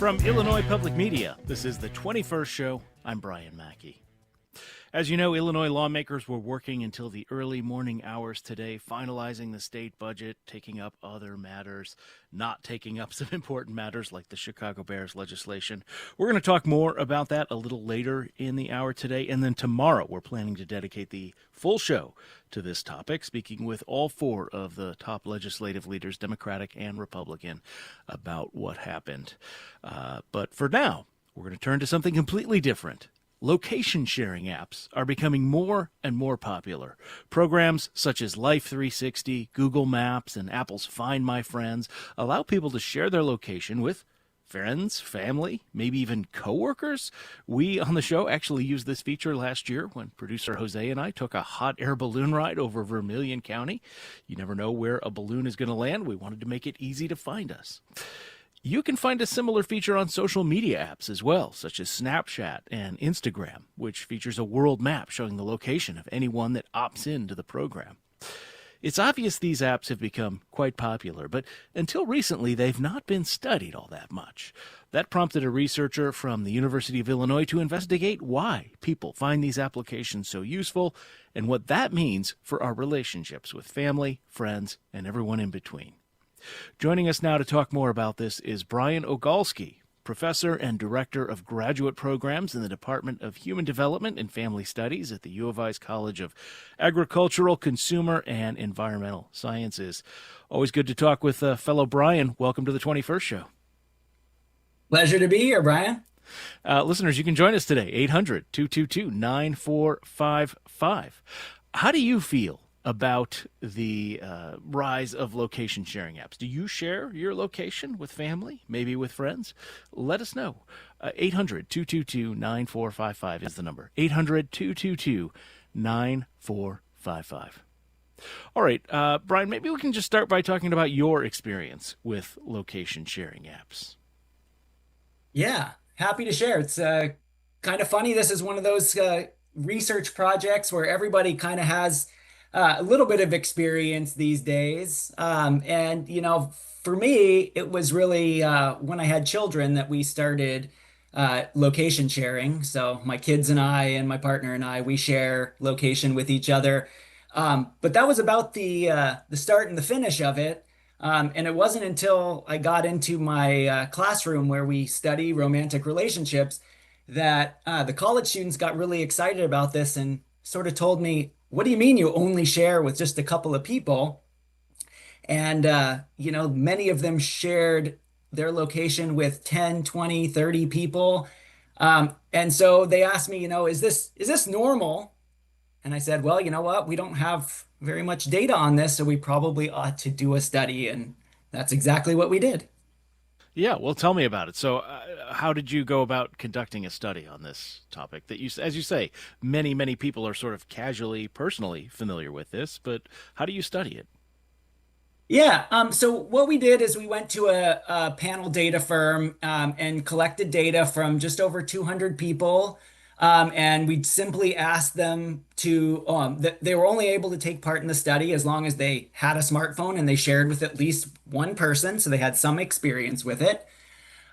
From Illinois Public Media, this is the 21st Show. I'm Brian Mackey. As you know, Illinois lawmakers were working until the early morning hours today, finalizing the state budget, taking up other matters, not taking up some important matters like the Chicago Bears legislation. We're going to talk more about that a little later in the hour today. And then tomorrow, we're planning to dedicate the full show to this topic, speaking with all four of the top legislative leaders, Democratic and Republican, about what happened. But for now, we're going to turn to something completely different. Location sharing apps are becoming more and more popular. Programs such as Life 360, Google Maps, and Apple's Find My Friends allow people to share their location with friends, family, maybe even coworkers. We on the show actually used this feature last year when producer Jose and I took a hot air balloon ride over Vermilion County. You never know where a balloon is going to land. We wanted to make it easy to find us. You can find a similar feature on social media apps as well, such as Snapchat and Instagram, which features a world map showing the location of anyone that opts into the program. It's obvious these apps have become quite popular, but until recently, they've not been studied all that much. That prompted a researcher from the University of Illinois to investigate why people find these applications so useful and what that means for our relationships with family, friends, and everyone in between. Joining us now to talk more about this is Brian Ogalski, professor and director of graduate programs in the Department of Human Development and Family Studies at the U of I's College of Agricultural, Consumer, and Environmental Sciences. Always good to talk with fellow Brian. Welcome to the 21st Show. Pleasure to be here, Brian. Listeners, you can join us today, 800-222-9455. How do you feel about the rise of location sharing apps? Do you share your location with family, maybe with friends? Let us know. 800-222-9455 is the number. 800-222-9455. All right, Brian, maybe we can just start by talking about your experience with location sharing apps. Yeah, happy to share. It's kind of funny. This is one of those research projects where everybody kind of has a little bit of experience these days. And, you know, for me, it was really when I had children that we started location sharing. So my kids and I and my partner and I, we share location with each other. But that was about the start and the finish of it. And it wasn't until I got into my classroom where we study romantic relationships that the college students got really excited about this and sort of told me, what do you mean you only share with just a couple of people? And, you know, many of them shared their location with 10, 20, 30 people. And so they asked me, you know, is this normal? And I said, well, you know what? We don't have very much data on this, so we probably ought to do a study. And that's exactly what we did. Yeah, well, tell me about it. So how did you go about conducting a study on this topic that you, as you say, many, many people are sort of casually, personally familiar with this, but how do you study it? Yeah, so what we did is we went to a panel data firm and collected data from just over 200 people. And we simply asked them to, they were only able to take part in the study as long as they had a smartphone and they shared with at least one person. So they had some experience with it.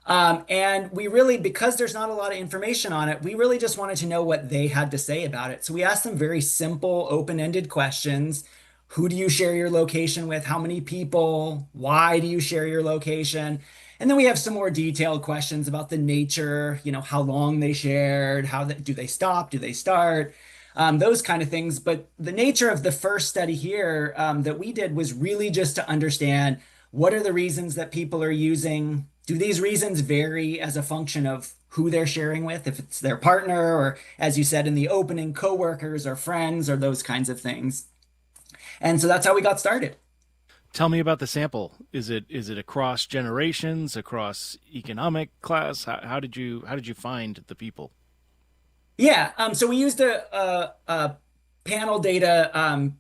And we really, because there's not a lot of information on it, we really just wanted to know what they had to say about it. So we asked them very simple, open-ended questions. Who do you share your location with? How many people? Why do you share your location? And then we have some more detailed questions about the nature, you know, how long they shared, do they stop, do they start, those kind of things. But the nature of the first study here that we did was really just to understand what are the reasons that people are using. Do these reasons vary as a function of who they're sharing with, if it's their partner or, as you said in the opening, coworkers or friends or those kinds of things. And so that's how we got started. Tell me about the sample. Is it across generations, across economic class? How did you find the people? Yeah, so we used a panel data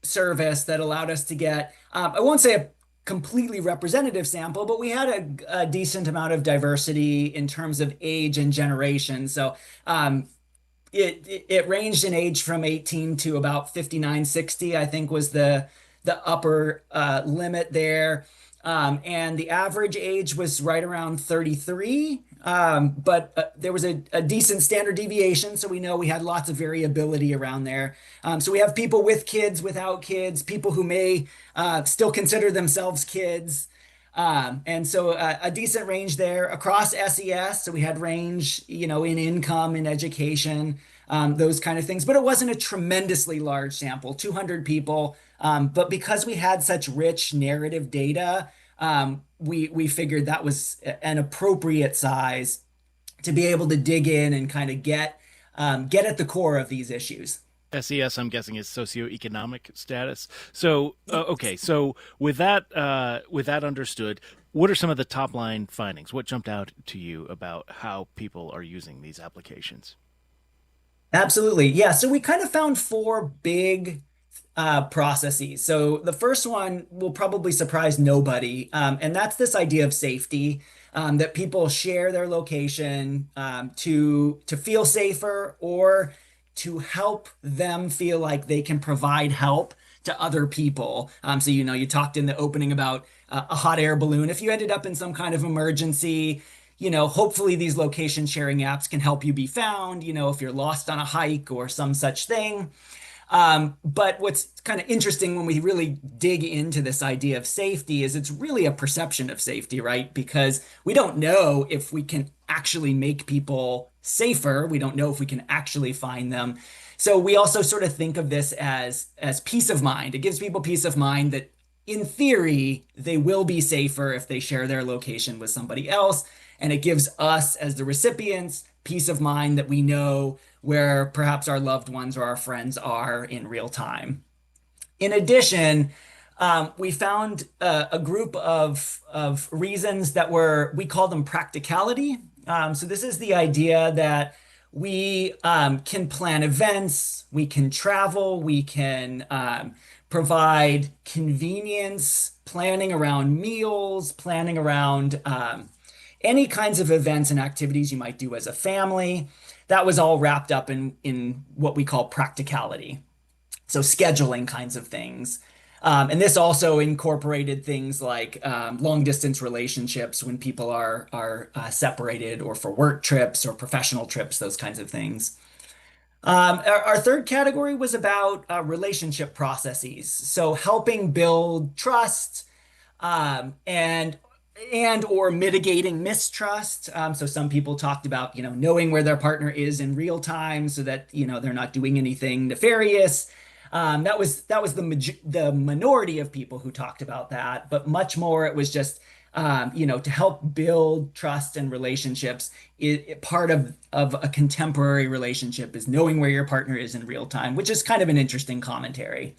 service that allowed us to get, I won't say a completely representative sample, but we had a decent amount of diversity in terms of age and generation. So it ranged in age from 18 to about 59, 60, I think was the upper limit there. And the average age was right around 33. But there was a decent standard deviation, so we know we had lots of variability around there. So we have people with kids, without kids, people who may still consider themselves kids. And so a decent range there across SES. So we had range, in income, in education, those kind of things. But it wasn't a tremendously large sample, 200 people. But because we had such rich narrative data, we figured that was an appropriate size to be able to dig in and kind of get at the core of these issues. SES, I'm guessing, is socioeconomic status. So, okay. So, with that understood, what are some of the top line findings? What jumped out to you about how people are using these applications? Absolutely. Yeah. So we kind of found four big processes. So the first one will probably surprise nobody, and that's this idea of safety. That people share their location to feel safer or to help them feel like they can provide help to other people. So you talked in the opening about a hot air balloon. If you ended up in some kind of emergency, hopefully these location sharing apps can help you be found. If you're lost on a hike or some such thing. But what's kind of interesting when we really dig into this idea of safety is it's really a perception of safety, right? Because we don't know if we can actually make people safer. We don't know if we can actually find them. So we also sort of think of this as peace of mind. It gives people peace of mind that in theory, they will be safer if they share their location with somebody else. And it gives us as the recipients peace of mind that we know where perhaps our loved ones or our friends are in real time. In addition, we found a group of reasons that we call them practicality. So this is the idea that we can plan events, we can travel, we can provide convenience, planning around meals, planning around any kinds of events and activities you might do as a family. That was all wrapped up in what we call practicality. So scheduling kinds of things. And this also incorporated things like long distance relationships when people are separated or for work trips or professional trips, those kinds of things. Our third category was about relationship processes. So helping build trust and or mitigating mistrust. So some people talked about, knowing where their partner is in real time so that, they're not doing anything nefarious. That was the minority of people who talked about that, but much more it was just to help build trust and relationships. Part of a contemporary relationship is knowing where your partner is in real time, which is kind of an interesting commentary.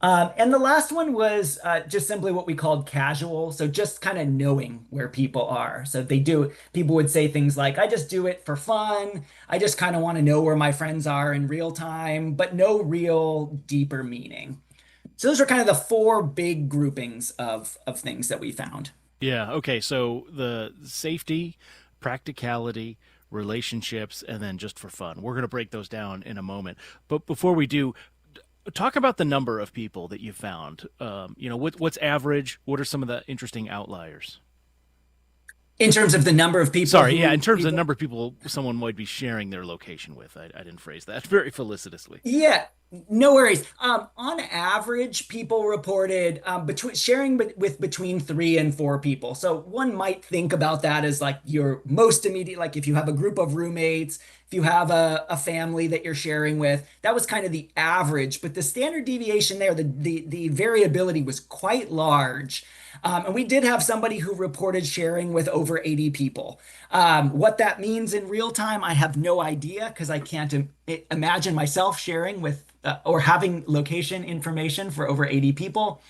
And the last one was just simply what we called casual. So just kind of knowing where people are. So people would say things like, I just do it for fun. I just kind of want to know where my friends are in real time, but no real deeper meaning. So those are kind of the four big groupings of things that we found. Yeah. Okay. So the safety, practicality, relationships, and then just for fun. We're going to break those down in a moment. But before we do, talk about the number of people that you found. What's average? What are some of the interesting outliers? In terms of the number of people Sorry, yeah, who in terms of the people number of people someone might be sharing their location with. I didn't phrase that very felicitously. Yeah, no worries. On average, people reported between sharing with between 3 and 4 people. So one might think about that as like your most immediate, like if you have a group of roommates, if you have a family that you're sharing with, that was kind of the average. But the standard deviation there, the variability was quite large. And we did have somebody who reported sharing with over 80 people. What that means in real time, I have no idea because I can't imagine myself sharing with or having location information for over 80 people.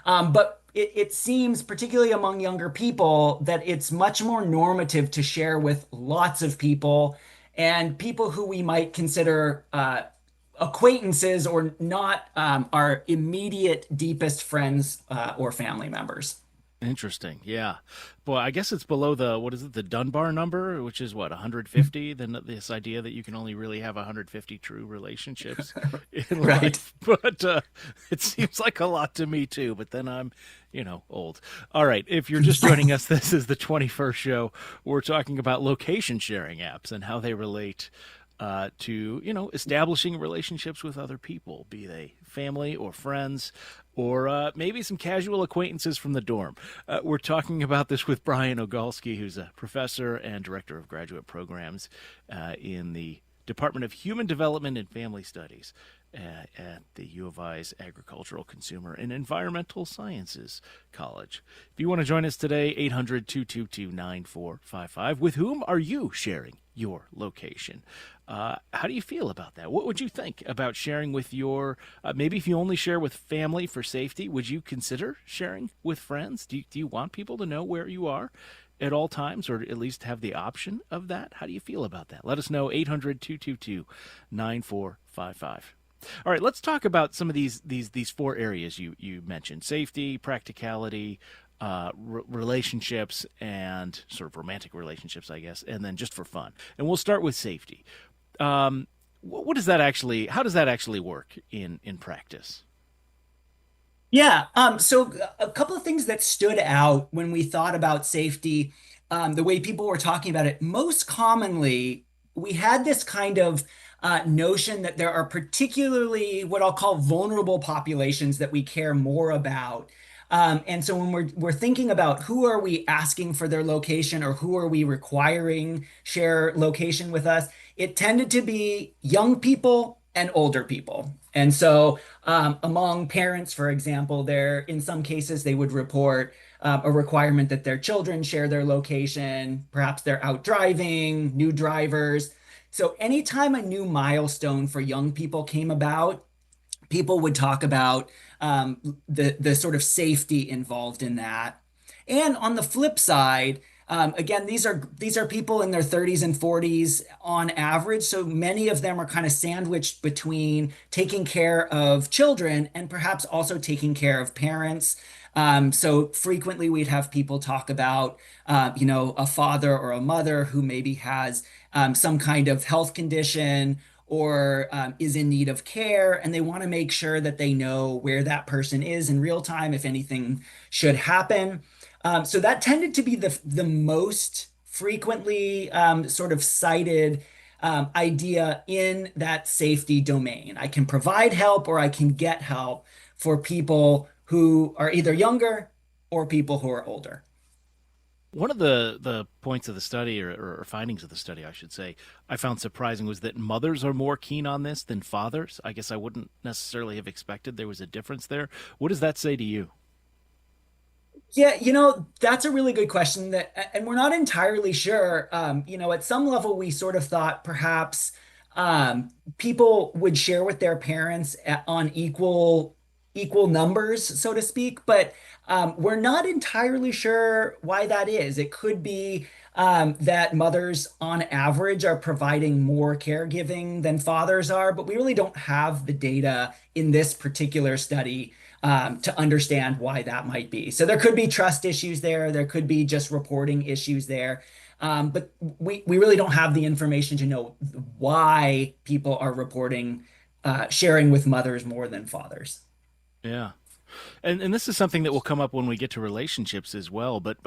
But it seems, particularly among younger people, that it's much more normative to share with lots of people and people who we might consider acquaintances or not our immediate, deepest friends or family members. Interesting. Yeah. Boy, I guess it's below the, what is it, the Dunbar number, which is what, 150? Then this idea that you can only really have 150 true relationships in Right. life. But it seems like a lot to me too. But then I'm, old. All right. If you're just joining us, this is the 21st show. We're talking about location sharing apps and how they relate to establishing relationships with other people, be they family or friends, or maybe some casual acquaintances from the dorm. We're talking about this with Brian Ogalski, who's a professor and director of graduate programs in the Department of Human Development and Family Studies at the U of I's Agricultural, Consumer, and Environmental Sciences College. If you want to join us today, 800-222-9455. With whom are you sharing your location? How do you feel about that? What would you think about sharing with maybe if you only share with family for safety, would you consider sharing with friends? Do you want people to know where you are at all times, or at least have the option of that? How do you feel about that? Let us know, 800-222-9455. All right, let's talk about some of these four areas you mentioned: safety, practicality, relationships, and sort of romantic relationships, I guess, and then just for fun. And we'll start with safety. What does that actually? How does that actually work in practice? Yeah. So a couple of things that stood out when we thought about safety, the way people were talking about it, most commonly, we had this kind of notion that there are particularly what I'll call vulnerable populations that we care more about. And so when we're thinking about who are we asking for their location or who are we requiring share location with us, it tended to be young people and older people. And so among parents, for example, there in some cases they would report a requirement that their children share their location. Perhaps they're out driving, new drivers. So anytime a new milestone for young people came about, people would talk about the sort of safety involved in that. And on the flip side, again, these are people in their 30s and 40s on average. So many of them are kind of sandwiched between taking care of children and perhaps also taking care of parents. So frequently we'd have people talk about, a father or a mother who maybe has some kind of health condition or is in need of care, and they want to make sure that they know where that person is in real time if anything should happen. So that tended to be the most frequently sort of cited idea in that safety domain. I can provide help or I can get help for people who are either younger or people who are older. One of the points of the study, or findings of the study, I should say, I found surprising was that mothers are more keen on this than fathers. I guess I wouldn't necessarily have expected there was a difference there. What does that say to you? Yeah, that's a really good question and we're not entirely sure. At some level, we sort of thought perhaps people would share with their parents on equal numbers, so to speak, but we're not entirely sure why that is. It could be that mothers, on average, are providing more caregiving than fathers are, but we really don't have the data in this particular study to understand why that might be. So there could be trust issues there. There could be just reporting issues there. But we really don't have the information to know why people are reporting sharing with mothers more than fathers. Yeah, and this is something that will come up when we get to relationships as well. But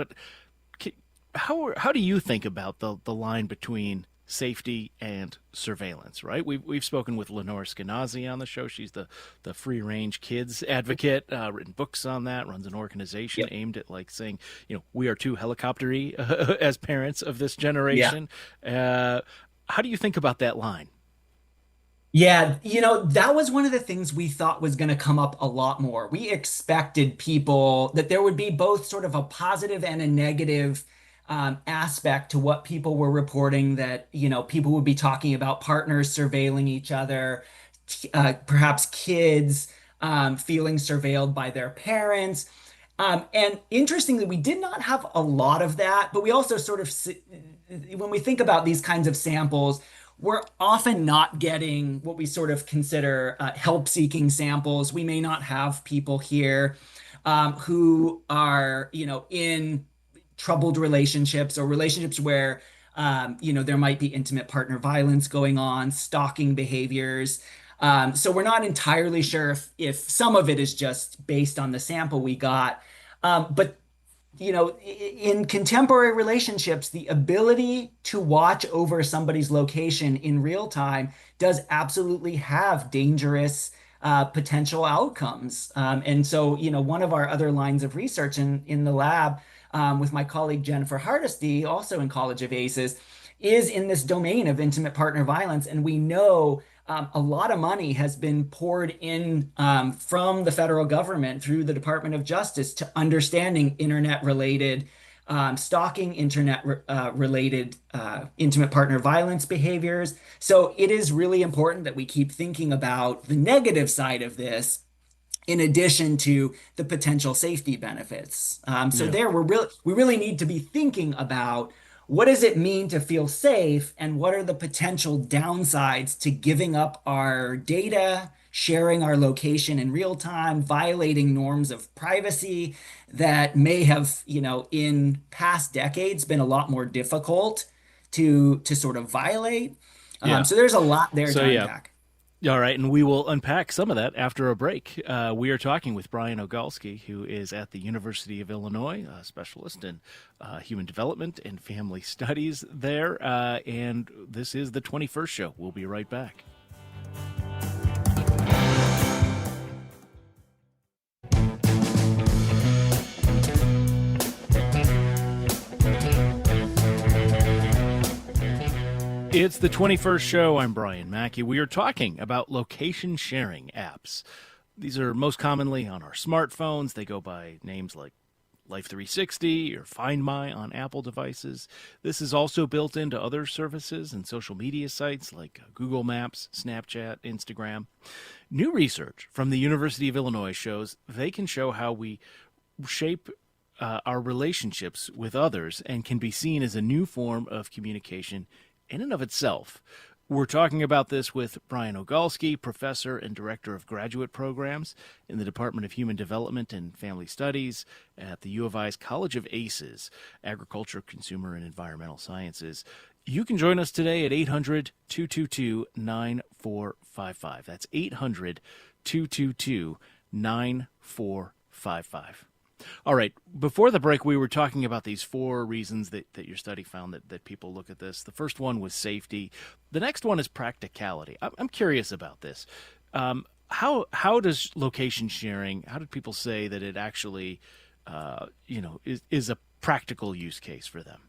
how do you think about the line between safety and surveillance? Right, we've spoken with Lenore Skenazy on the show. She's the free range kids advocate, written books on that, runs an organization Yep. aimed at like saying, we are too helicoptery as parents of this Yeah. generation. How do you think about that line? Yeah, that was one of the things we thought was going to come up a lot more. We expected people that there would be both sort of a positive and a negative aspect to what people were reporting, that, people would be talking about partners surveilling each other, perhaps kids feeling surveilled by their parents. And interestingly, we did not have a lot of that, but we also sort of, when we think about these kinds of samples, we're often not getting what we sort of consider help-seeking samples. We may not have people here who are, in troubled relationships or relationships where, there might be intimate partner violence going on, stalking behaviors. So we're not entirely sure if some of it is just based on the sample we got. But in contemporary relationships, the ability to watch over somebody's location in real time does absolutely have dangerous potential outcomes. And so, one of our other lines of research in the lab with my colleague Jennifer Hardesty, also in College of Aces, is in this domain of intimate partner violence. And we know a lot of money has been poured in from the federal government through the Department of Justice to understanding internet related stalking, internet related intimate partner violence behaviors. So it is really important that we keep thinking about the negative side of this in addition to the potential safety benefits. So Yeah. there, we really need to be thinking about what does it mean to feel safe and what are the potential downsides to giving up our data, sharing our location in real time, violating norms of privacy that may have, in past decades been a lot more difficult to sort of violate. Yeah. So there's a lot there So to yeah. unpack. All right, and we will unpack some of that after a break. We are talking with Brian Ogalski, who is at the University of Illinois, a specialist in human development and family studies there. And this is the 21st show. We'll be right back. It's the 21st show. I'm Brian Mackey. We are talking about location sharing apps. These are most commonly on our smartphones. They go by names like Life 360 or Find My on Apple devices. This is also built into other services and social media sites like Google Maps, Snapchat, Instagram. New research from the University of Illinois shows they can show how we shape our relationships with others and can be seen as a new form of communication in and of itself. We're talking about this with Brian Ogalski, professor and director of graduate programs in the Department of Human Development and Family Studies at the U of I's College of Aces, Agriculture, Consumer, and Environmental Sciences. You can join us today at 800 222 9455. That's 800 222 9455. All right. Before the break, we were talking about these four reasons that your study found that people look at this. The first one was safety. The next one is practicality. I'm curious about this. How does location sharing? How did people say that it actually, is a practical use case for them?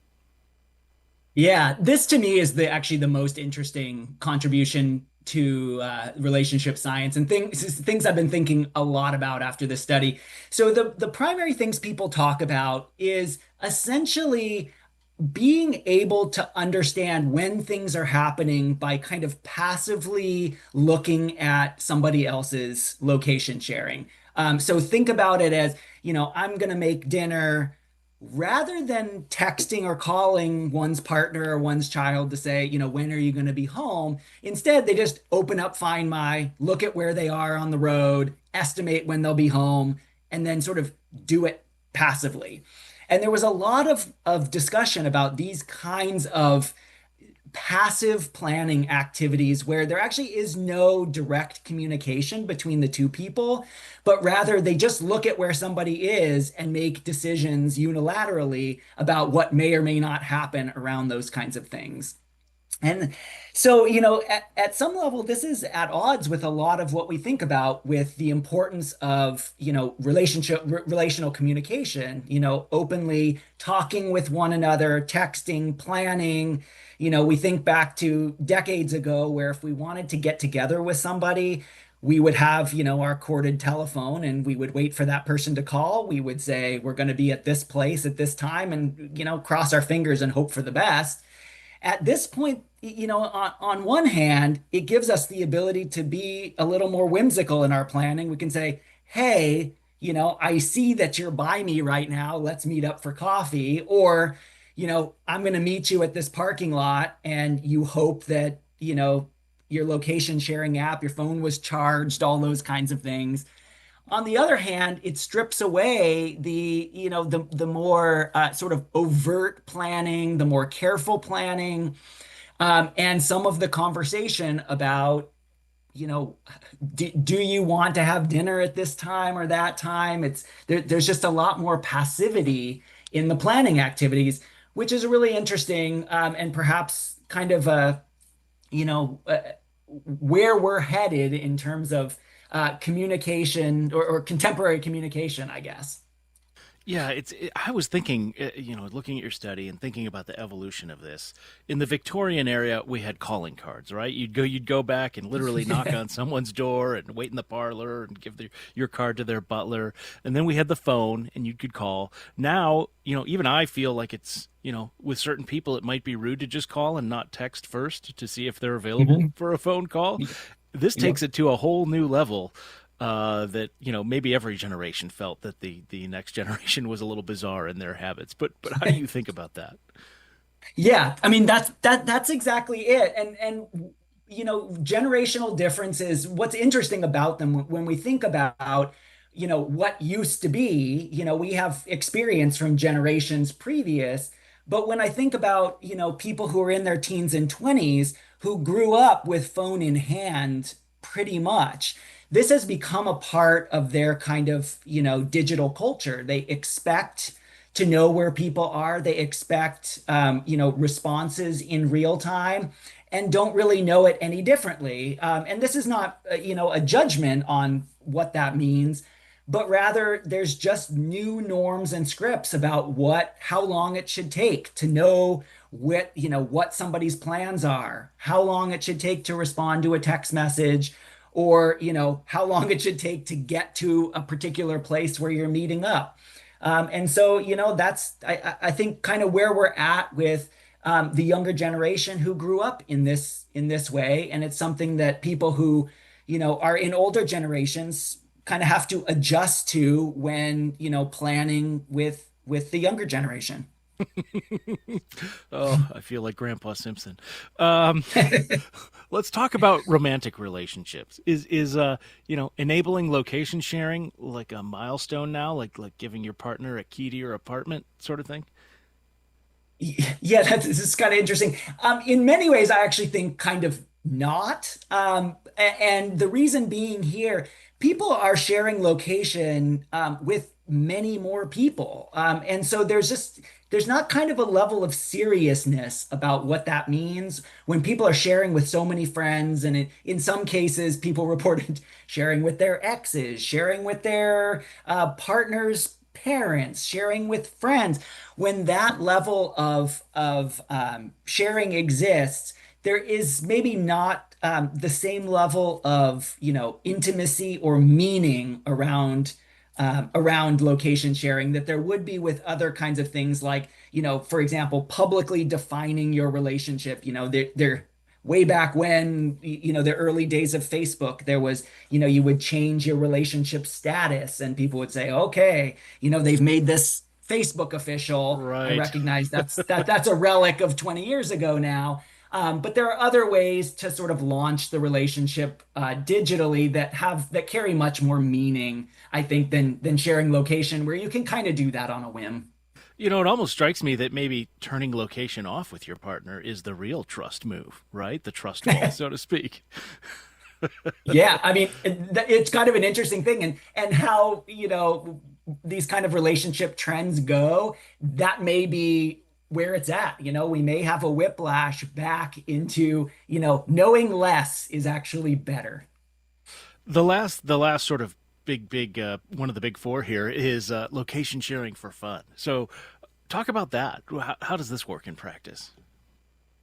Yeah, this to me is actually the most interesting contribution to relationship science and things I've been thinking a lot about after this study. So the primary things people talk about is essentially being able to understand when things are happening by kind of passively looking at somebody else's location sharing. So think about it as, I'm going to make dinner rather than texting or calling one's partner or one's child to say, when are you going to be home? Instead, they just open up Find My, look at where they are on the road, estimate when they'll be home, and then sort of do it passively. And there was a lot of discussion about these kinds of passive planning activities where there actually is no direct communication between the two people, but rather they just look at where somebody is and make decisions unilaterally about what may or may not happen around those kinds of things. And so, at some level, this is at odds with a lot of what we think about with the importance of, relational communication, openly talking with one another, texting, planning. We think back to decades ago where if we wanted to get together with somebody, we would have, our corded telephone and we would wait for that person to call. We would say, we're going to be at this place at this time and, cross our fingers and hope for the best. At this point, on one hand, it gives us the ability to be a little more whimsical in our planning. We can say, hey, I see that you're by me right now. Let's meet up for coffee. Or, I'm going to meet you at this parking lot and you hope that, your location sharing app, your phone was charged, all those kinds of things. On the other hand, it strips away the more sort of overt planning, the more careful planning, and some of the conversation about, you know, do you want to have dinner at this time or that time? There's just a lot more passivity in the planning activities, which is really interesting, and perhaps kind of where we're headed in terms of communication or contemporary communication, I guess. Yeah, I was thinking, looking at your study and thinking about the evolution of this. In the Victorian area, we had calling cards, right? You'd go back and literally knock on someone's door and wait in the parlor and give your card to their butler. And then we had the phone, and you could call. Now, even I feel like it's, with certain people, it might be rude to just call and not text first to see if they're available Mhm. for a phone call. This Yep. takes it to a whole new level that maybe every generation felt that the next generation was a little bizarre in their habits. But how do you think about that? Yeah, I mean that's exactly it. And generational differences, what's interesting about them when we think about, what used to be, we have experience from generations previous, but when I think about, people who are in their teens and 20s who grew up with phone in hand pretty much, this has become a part of their kind of, digital culture. They expect to know where people are. They expect, responses in real time and don't really know it any differently. And this is not, a judgment on what that means, but rather there's just new norms and scripts about how long it should take to know what somebody's plans are, how long it should take to respond to a text message, or, how long it should take to get to a particular place where you're meeting up. And so, that's I think kind of where we're at with the younger generation who grew up in this way, and it's something that people who, are in older generations kind of have to adjust to when, planning with the younger generation. Oh, I feel like Grandpa Simpson. Um, let's talk about romantic relationships. Is enabling location sharing like a milestone now, like giving your partner a key to your apartment, sort of thing? Yeah, this is kind of interesting. In many ways, I actually think kind of not. And the reason being here, people are sharing location with many more people. And so there's not kind of a level of seriousness about what that means when people are sharing with so many friends. And in some cases, people reported sharing with their exes, sharing with their partners' parents, sharing with friends. When that level of sharing exists, there is maybe not the same level of intimacy or meaning around location sharing that there would be with other kinds of things like, for example, publicly defining your relationship. There way back when, the early days of Facebook, there was, you would change your relationship status and people would say, okay, they've made this Facebook official. I Right. recognize that's a relic of 20 years ago now. But there are other ways to sort of launch the relationship digitally that carry much more meaning, I think, than sharing location, where you can kind of do that on a whim. It almost strikes me that maybe turning location off with your partner is the real trust move, right? The trust fall, so to speak. Yeah, I mean, it's kind of an interesting thing, and how, these kind of relationship trends go, that may be where it's at. We may have a whiplash back into, knowing less is actually better. The last sort of big one of the big four here is location sharing for fun. So talk about that. How does this work in practice?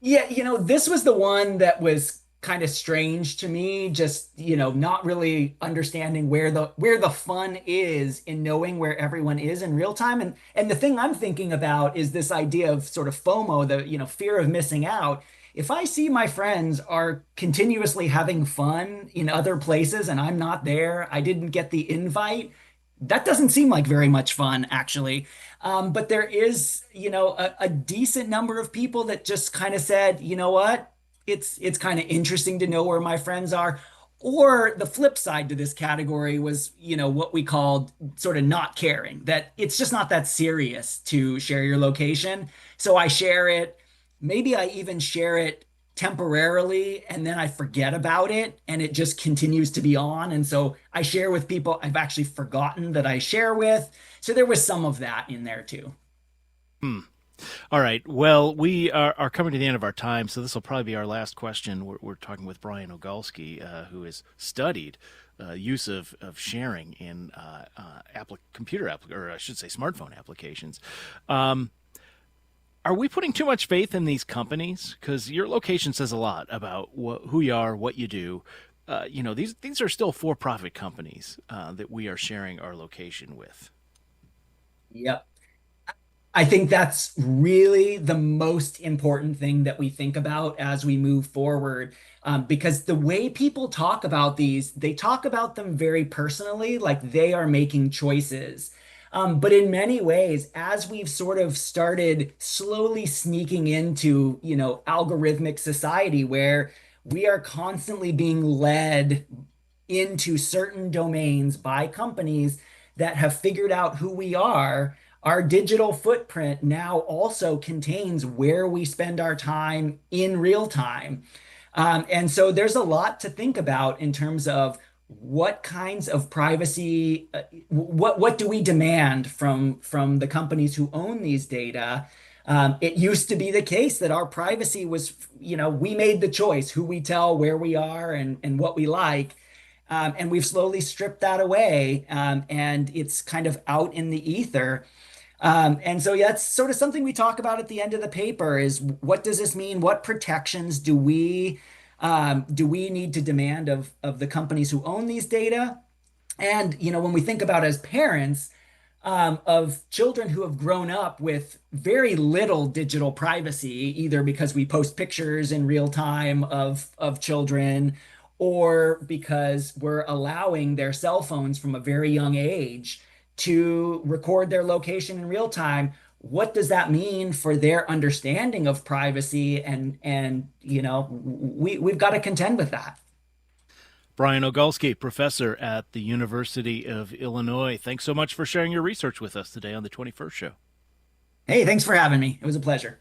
Yeah, this was the one that was kind of strange to me, just, not really understanding where the fun is in knowing where everyone is in real time. And the thing I'm thinking about is this idea of sort of FOMO, the, fear of missing out. If I see my friends are continuously having fun in other places and I'm not there, I didn't get the invite, that doesn't seem like very much fun, actually. But there is, a decent number of people that just kind of said, you know what? It's kind of interesting to know where my friends are. Or the flip side to this category was, what we called sort of not caring, that it's just not that serious to share your location. So I share it. Maybe I even share it temporarily and then I forget about it and it just continues to be on. And so I share with people I've actually forgotten that I share with. So there was some of that in there too. Hmm. All right. Well, we are coming to the end of our time, so this will probably be our last question. We're talking with Brian Ogalski, who has studied use of sharing in or I should say smartphone applications. Um, are we putting too much faith in these companies? Because your location says a lot about who you are, what you do. These are still for-profit companies that we are sharing our location with. Yep. I think that's really the most important thing that we think about as we move forward. Because the way people talk about these, they talk about them very personally, like they are making choices. But in many ways, as we've sort of started slowly sneaking into, algorithmic society where we are constantly being led into certain domains by companies that have figured out who we are, our digital footprint now also contains where we spend our time in real time. And so there's a lot to think about in terms of what kinds of privacy, what do we demand from the companies who own these data? It used to be the case that our privacy was, we made the choice who we tell, where we are, and what we like. And we've slowly stripped that away, and it's kind of out in the ether. And so yeah, that's sort of something we talk about at the end of the paper is what does this mean? What protections do we need to demand of the companies who own these data? And when we think about as parents of children who have grown up with very little digital privacy, either because we post pictures in real time of children, or because we're allowing their cell phones from a very young age to record their location in real time. What does that mean for their understanding of privacy? And we've got to contend with that. Brian Ogalski, professor at the University of Illinois. Thanks so much for sharing your research with us today on the 21st Show. Hey, thanks for having me. It was a pleasure.